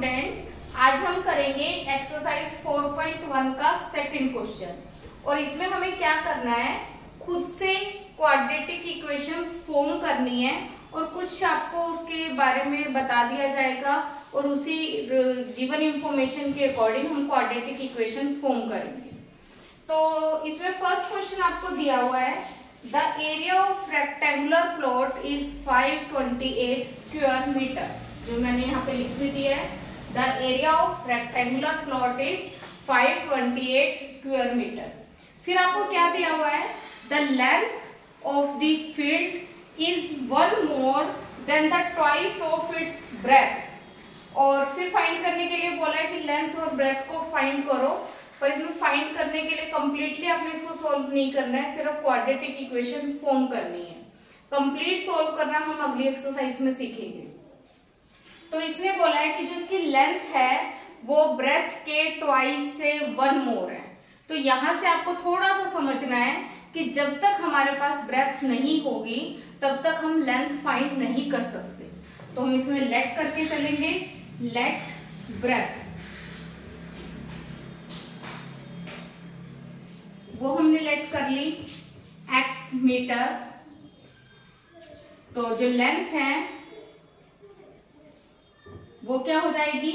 Student, आज हम करेंगे एक्सरसाइज 4.1 का सेकंड क्वेश्चन। और इसमें हमें क्या करना है, खुद से क्वाड्रेटिक इक्वेशन फॉर्म करनी है और कुछ आपको उसके बारे में बता दिया जाएगा और उसी गिवन इंफॉर्मेशन के अकॉर्डिंग हम क्वाड्रेटिक इक्वेशन फॉर्म करेंगे। तो इसमें फर्स्ट क्वेश्चन आपको दिया हुआ है, the area of rectangular plot is 528 square metre. जो मैंने यहाँ पे लिख भी दिया है, the area of rectangular plot is 528 square metre. फिर आपको क्या दिया हुआ है, the length of the field is 1 more than the twice of its breadth. और फिर फाइंड करने के लिए बोला है कि लेंथ और ब्रेथ को फाइंड करो, पर इसमें फाइंड करने के लिए कंप्लीटली आपने इसको सोल्व नहीं करना है, सिर्फ क्वाड्रेटिक इक्वेशन फॉर्म करनी है। कंप्लीट सोल्व करना हम अगली एक्सरसाइज में सीखेंगे। तो इसने बोला है कि जो इसकी लेंथ है वो ब्रेथ के ट्वाइस से 1 मोर है। तो यहां से आपको थोड़ा सा समझना है कि जब तक हमारे पास ब्रेथ नहीं होगी तब तक हम लेंथ फाइंड नहीं कर सकते। तो हम इसमें लेट करके चलेंगे, लेट ब्रेथ, वो हमने लेट कर ली x मीटर। तो जो लेंथ है वो क्या हो जाएगी,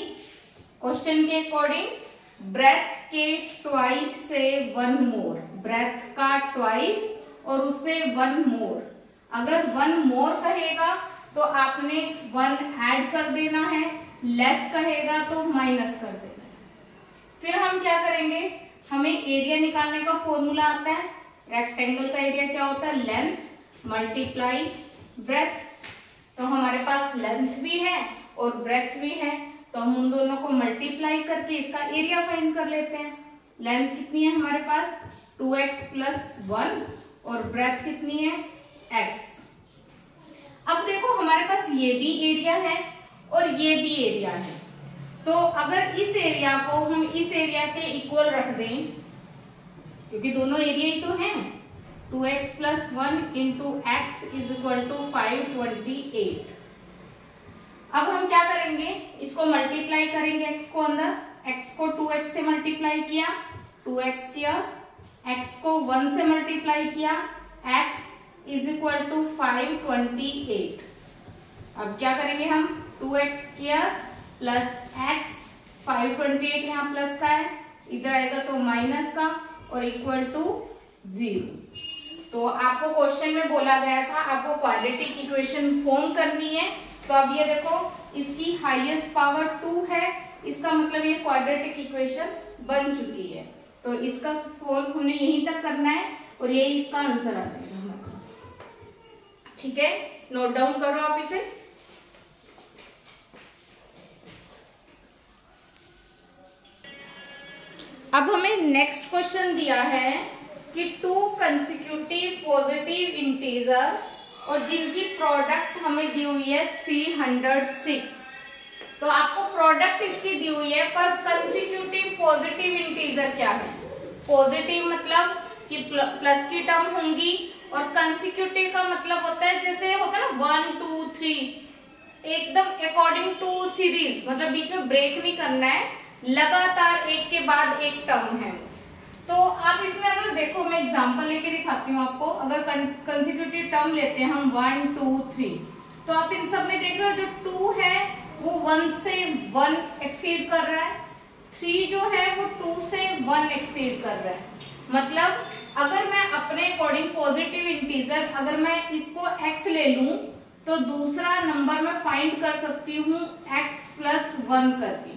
क्वेश्चन के अकॉर्डिंग ब्रेथ के ट्वाइस से 1 मोर, ब्रेथ का ट्वाइस और उससे 1 मोर। अगर 1 मोर कहेगा तो आपने 1 ऐड कर देना है, लेस कहेगा तो माइनस कर देना है। फिर हम क्या करेंगे, हमें एरिया निकालने का फॉर्मूला आता है। रेक्टेंगल का एरिया क्या होता है, लेंथ मल्टीप्लाई ब्रेथ। तो हमारे पास लेंथ भी है और ब्रेथ भी है, तो हम उन दोनों को मल्टीप्लाई करके इसका एरिया फाइंड कर लेते हैं। लेंथ कितनी है हमारे पास 2x + 1 और ब्रेथ कितनी है x। अब देखो हमारे पास ये भी एरिया है और ये भी एरिया है। तो अगर इस एरिया को हम इस एरिया के इक्वल रख दें, क्योंकि दोनों एरिया ही तो हैं, 2x + 1 × x = 528। अब हम क्या करेंगे, इसको मल्टीप्लाई करेंगे x को अंदर, x को 2x से मल्टीप्लाई किया, 2x किया, x को 1 से मल्टीप्लाई किया, x = 528। अब क्या करेंगे हम, 2x किया प्लस x, 528 यहाँ प्लस का है, इधर आएगा तो माइनस का और इक्वल टू 0। तो आपको क्वेश्चन में बोला गया था आपको क्वाड्रेटिक इक्वेशन फॉर्म करनी है। तो अब ये देखो इसकी हाईएस्ट पावर 2 है, इसका मतलब ये क्वाड्रेटिक इक्वेशन बन चुकी है। तो इसका सोल्व हमने यहीं तक करना है और ये इसका आंसर आ जाएगा हमारे पास। ठीक है, नोट डाउन करो आप इसे। अब हमें नेक्स्ट क्वेश्चन दिया है कि 2 कंसेक्यूटिव पॉजिटिव इंटीजर और जिनकी प्रोडक्ट हमें दी हुई है 306। तो आपको प्रोडक्ट इसकी दी हुई है, पर कंसेक्यूटिव पॉजिटिव इंटीजर क्या है। पॉजिटिव मतलब कि प्लस की टर्म होंगी और कंसेक्यूटिव का मतलब होता है जैसे होता है ना 1 2 3, एकदम अकॉर्डिंग टू सीरीज, मतलब बीच में ब्रेक नहीं करना है, लगातार एक के बाद एक टर्म है। तो आप इसमें अगर देखो, मैं एग्जांपल लेके दिखाती हूँ आपको। अगर कंसेक्यूटिव टर्म लेते हैं हम 1 2 3, तो आप इन सब में देख रहे हो जो 2 है वो 1 से 1 एक्सीड कर रहा है, 3 जो है वो 2 से 1 एक्सीड कर रहा है। मतलब अगर मैं अपने अकॉर्डिंग पॉजिटिव इंटीजर अगर मैं इसको x ले लूं तो दूसरा नंबर मैं फाइंड कर सकती हूँ x + 1 करके,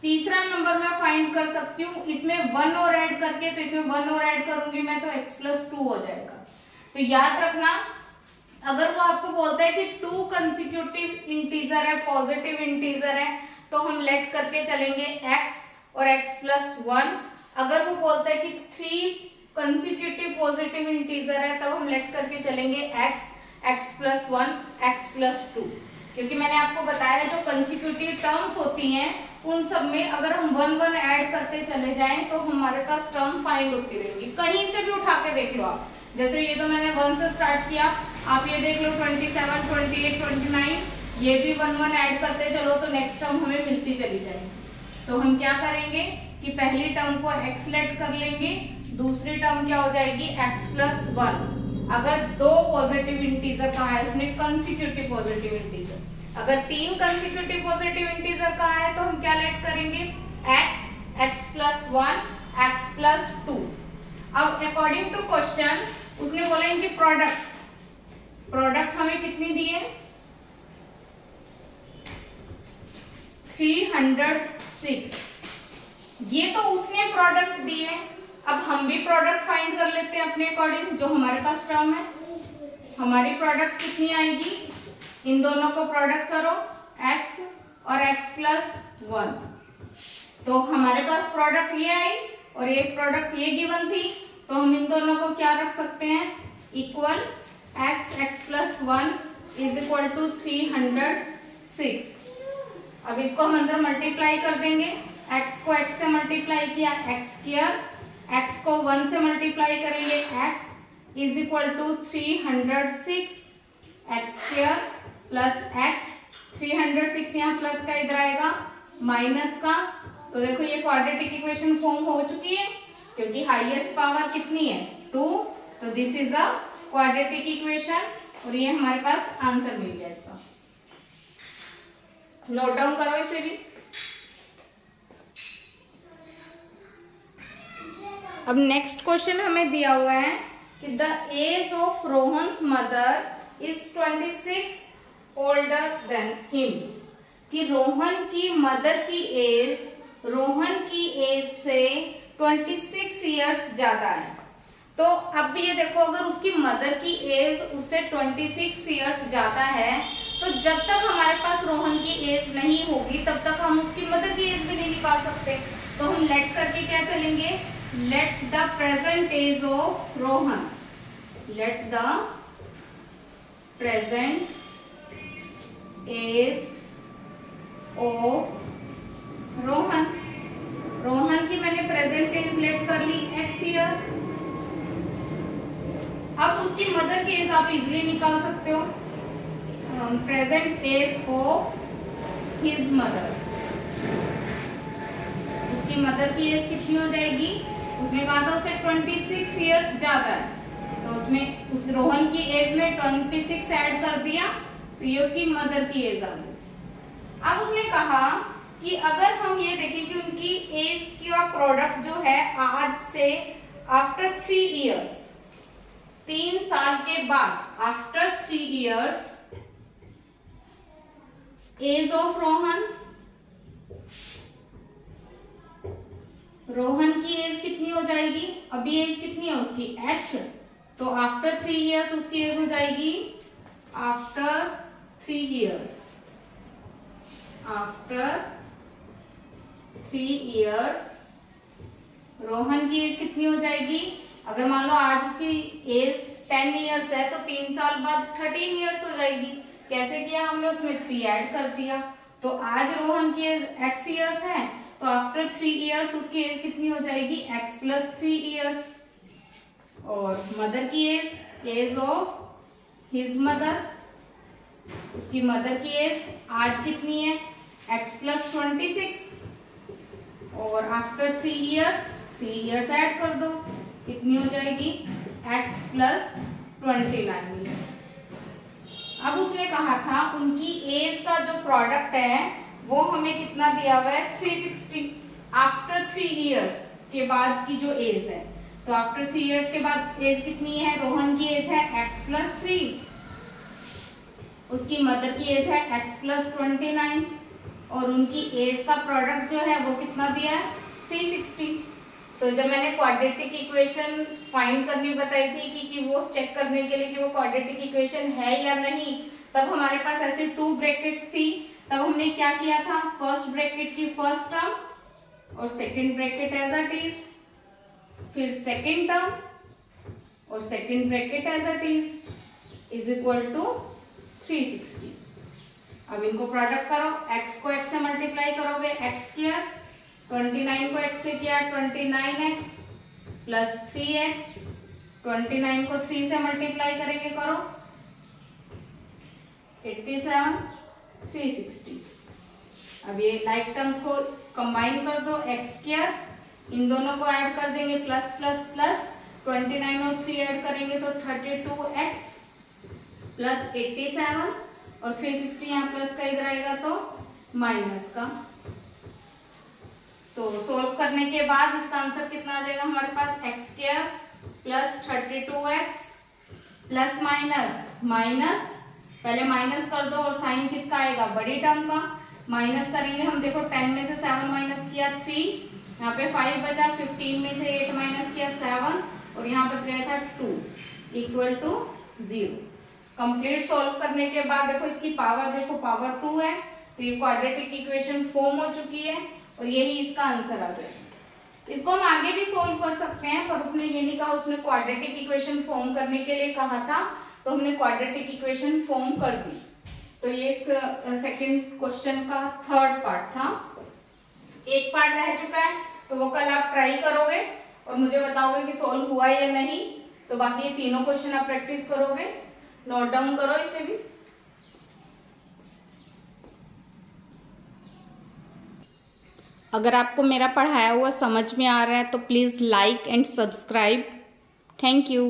तीसरा नंबर मैं फाइंड कर सकती हूँ इसमें 1 और ऐड करके, तो इसमें 1 और ऐड करूंगी मैं तो x + 2 हो जाएगा। तो याद रखना, अगर वो आपको बोलता है कि 2 कंसेक्यूटिव इंटीजर है, पॉजिटिव इंटीजर है, तो हम लेट करके चलेंगे x और x + 1। अगर वो बोलता है कि 3 कंसेक्यूटिव पॉजिटिव इंटीजर है, तब हम लेट करके चलेंगे x + 1 x + 2। क्योंकि मैंने आपको बताया जो कंसेक्यूटिव टर्म्स होती हैं उन सब में अगर हम 1 1 ऐड करते चले जाएं तो हमारे पास टर्म फाइंड होती रहेंगी। कहीं से भी उठा के देख लो आप, जैसे ये तो मैंने 1 से स्टार्ट किया, आप ये देख लो 27 28 29 ये भी 1 1 ऐड करते चलो तो नेक्स्ट टर्म हमें मिलती चली जाएगी। तो हम क्या करेंगे कि पहली टर्म को x लेट कर लेंगे, दूसरी टर्म क्या हो जाएगी x प्लस 1। अगर दो पॉजिटिव इंटीजर कहा है उसने कंसेक्यूटिव पॉजिटिव इंटीजर, अगर 3 कंसेक्यूटिव पॉजिटिव इंटीजर कहा है तो हम क्या लेट करेंगे x, x plus 1, x plus 2। अब अकॉर्डिंग टू क्वेश्चन उसने बोला इनकी प्रोडक्ट हमें कितनी दी है 306। ये तो उसने प्रोडक्ट दी है, अब हम भी प्रोडक्ट फाइंड कर लेते हैं अपने अकॉर्डिंग। जो हमारे पास टर्म है हमारी प्रोडक्ट कितनी आएगी, इन दोनों को प्रोडक्ट करो x और x प्लस 1। तो हमारे पास प्रोडक्ट ये आई और एक प्रोडक्ट ये गिवन थी, तो हम इन दोनों को क्या रख सकते हैं equal x plus 1 is equal to 306। अब इसको हम अंदर मल्टीप्लाई कर देंगे, x को x से मल्टीप्लाई किया x स्क्वायर, x को 1 से मल्टीप्लाई करेंगे x is equal to 306 x square plus x। 306 यहाँ प्लस का इधर आएगा माइनस का, तो देखो ये क्वाड्रेटिक इक्वेशन फॉर्म हो चुकी है क्योंकि हाईएस्ट पावर कितनी है 2, तो this is a quadratic equation और ये हमारे पास आंसर मिल गया इसका। नोट डाउन करो इसे भी। अब नेक्स्ट क्वेश्चन हमें दिया हुआ है कि the age of Rohan's mother is 26 older than him, कि रोहन की मदर की एज रोहन की एज से 26 इयर्स ज्यादा है। तो अब ये देखो अगर उसकी मदर की एज उससे 26 इयर्स ज्यादा है तो जब तक हमारे पास रोहन की एज नहीं होगी तब तक हम उसकी मदर की एज भी नहीं निकाल सकते। तो हम लेट करके क्या चलेंगे, let the present age of Rohan, let the present age of Rohan. Rohan की मैंने प्रेजेंट एज लेट कर ली x ईयर। अब उसकी मदर की एज आप इजिली निकाल सकते हो, present age of his mother. उसकी मदर की एज कितनी हो जाएगी, उसने कहा था उसे 26 इयर्स ज्यादा है तो उसमें उस रोहन की एज में 26 ऐड कर दिया तो ये उसकी मदर की एज आ गई। अब उसने कहा कि अगर हम ये देखें कि उनकी एज का प्रोडक्ट जो है आज से आफ्टर 3 इयर्स, 3 साल के बाद, after 3 years age of Rohan, Rohan की एज कितनी हो जाएगी, अभी एज कितनी है उसकी x, तो आफ्टर 3 इयर्स उसकी एज हो जाएगी, after 3 years, after 3 years Rohan की एज कितनी हो जाएगी। अगर मान लो आज उसकी एज 10 इयर्स है तो 3 साल बाद 13 इयर्स हो जाएगी। कैसे किया हमने, उसमें 3 ऐड कर दिया। तो आज रोहन की एज x इयर्स है तो आफ्टर 3 इयर्स उसकी एज कितनी हो जाएगी x प्लस 3 इयर्स। और मदर की एज ऑफ हिज मदर, उसकी मदर की एज आज कितनी है x प्लस 26 और आफ्टर 3 इयर्स ऐड कर दो कितनी हो जाएगी x प्लस 29 इयर्स। अब उसने कहा था उनकी एज का जो प्रोडक्ट है वो हमें कितना दिया हुआ है 360 आफ्टर 3 इयर्स के बाद की जो एज है। तो आफ्टर 3 इयर्स के बाद एज कितनी है, रोहन की एज है x प्लस 3, उसकी मदर की एज है x प्लस 29 और उनकी एज का प्रोडक्ट जो है वो कितना दिया है 360। तो जब मैंने क्वाड्रेटिक इक्वेशन फाइंड करनी बताई थी कि वो चेक करने के लिए कि वो क्वाड्रेटिक इक्वेशन है या नहीं, तब हमारे पास ऐसे 2 ब्रैकेट्स थी। तब हमने क्या किया था, फर्स्ट ब्रैकेट की फर्स्ट टर्म और second bracket as it is, फिर सेकंड टर्म और second bracket as it is equal to 360। अब इनको प्रोडक्ट करो, x को x से मल्टीप्लाई करोगे x स्क्वायर, 29 को x से किया 29x प्लस 3x, 29 को 3 से मल्टीप्लाई करेंगे करो 87 360। अब ये लाइक टर्म्स को कंबाइन कर दो, एक्स स्क्वायर, इन दोनों को ऐड कर देंगे, प्लस प्लस प्लस 29 और 3 ऐड करेंगे तो 32x प्लस 87 और 360 यहाँ प्लस का इधर आएगा तो माइनस का। तो सोल्व करने के बाद इसका आंसर कितना आ जाएगा हमारे पास, x square plus 32x plus minus minus, पहले माइनस कर दो और साइन किसका आएगा, बड़ी टर्म का, माइनस करेंगे हम, देखो 10 में से 7 माइनस किया 3, यहाँ पे 5 बचा, 15 में से 8 माइनस किया 7 और यहाँ बच गया था 2 इक्वल टू 0। कंप्लीट सोल्व करने के बाद देखो इसकी पावर, देखो पावर 2 है, तो ये क्वाड्रेटिक इक्वेशन फॉर्म हो चुकी है और यही इसका आंसर आ जाएगा। इसको हम आगे भी सोल्व कर सकते हैं, पर उसने ये नहीं कहा, उसने क्वाड्रेटिक इक्वेशन फॉर्म करने के लिए कहा था, तो हमने क्वाड्रेटिक इक्वेशन फॉर्म कर दी। तो ये इस सेकंड क्वेश्चन का थर्ड पार्ट था। एक पार्ट रह चुका है, तो वो कल आप ट्राई करोगे और मुझे बताओगे कि सोल्व हुआ या नहीं। तो बाकी ये तीनों क्वेश्चन आप प्रैक्टिस करोगे, नोट डाउन करो इसे भी। अगर आपको मेरा पढ़ाया हुआ समझ में आ रहा है तो please like and subscribe. Thank you.